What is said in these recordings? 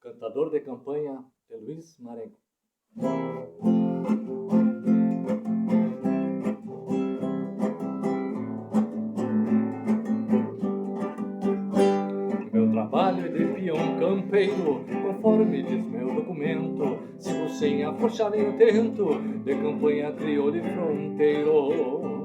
Cantador de campanha de Luiz Marenco. Meu trabalho é de peão campeiro, conforme diz meu documento. Sigo sem afrouxar nem o tento, de campanha crioulo e fronteiro.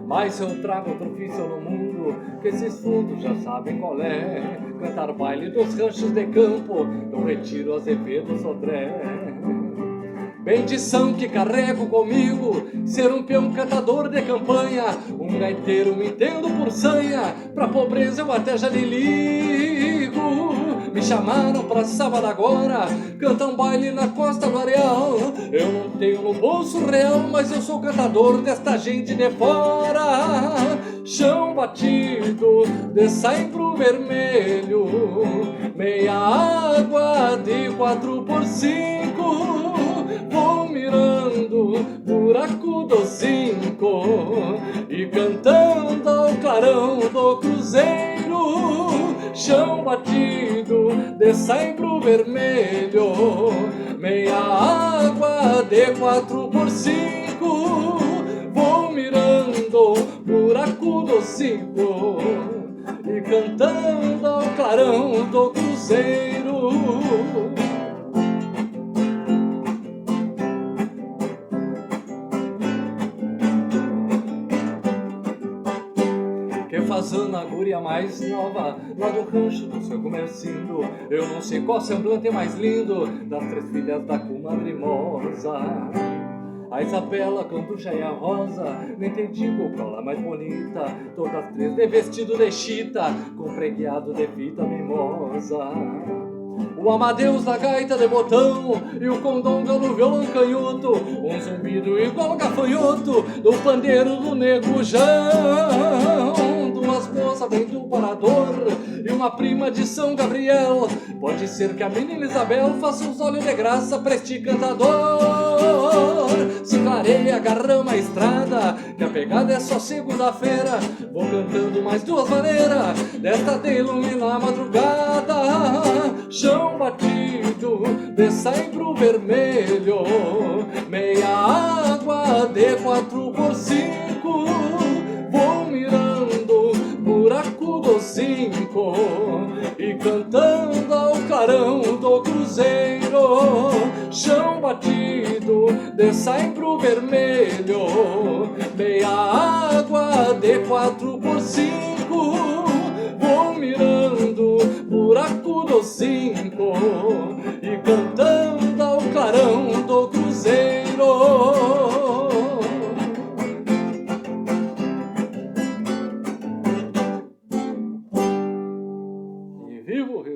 Mas eu trago outro ofício no mundo, que esses fundos já sabem qual é. Cantar baile dos ranchos de campo, no retiro Azevedo Sodré. Bendição que carrego comigo, ser um peão cantador de campanha. Um gaiteiro me entendo por sanha, pra pobreza eu até já nem ligo. Me chamaram pra sábado agora, cantar um baile na Costa do Areal. Eu não tenho no bolso real, mas eu sou cantador desta gente de fora. Chão batido, de saibro vermelho, meia água de 4x5. Vou mirando buraco do 5 e cantando ao clarão do cruzeiro. Chão batido de saibro vermelho, meia água de 4x5. Vou mirando buraco do 5 e cantando ao clarão do cruzeiro. Fazendo a guria mais nova, lá do rancho do seu comercindo. Eu não sei qual semblante é mais lindo, das 3 filhas da comadre Mosa. A Isabela, Canducha e a Rosa, nem te digo qual a mais bonita. Todas 3 de vestido de chita, com pregueado de fita mimosa. O Amadeus da gaita de botão e o condonga no violão canhoto. Um zumbido igual gafanhoto do pandeiro do nego Jão. Duas moças bem do parador e uma prima de São Gabriel. Pode ser que a menina Isabel faça uns olhos de graça pra este cantador. Se clareia, agarramos a estrada, que a pegada é só segunda-feira. Vou cantando mais 2 maneiras, desta de iluminar a madrugada. Chão batido de saibro vermelho, meia água de 4x5. Vou mirando buraco do 5 e cantando ao clarão do cruzeiro. Chão batido de saibro vermelho, meia água de 4x5. Vou mirando buraco do 5 e cantando ao clarão do cruzeiro. Viva o Rio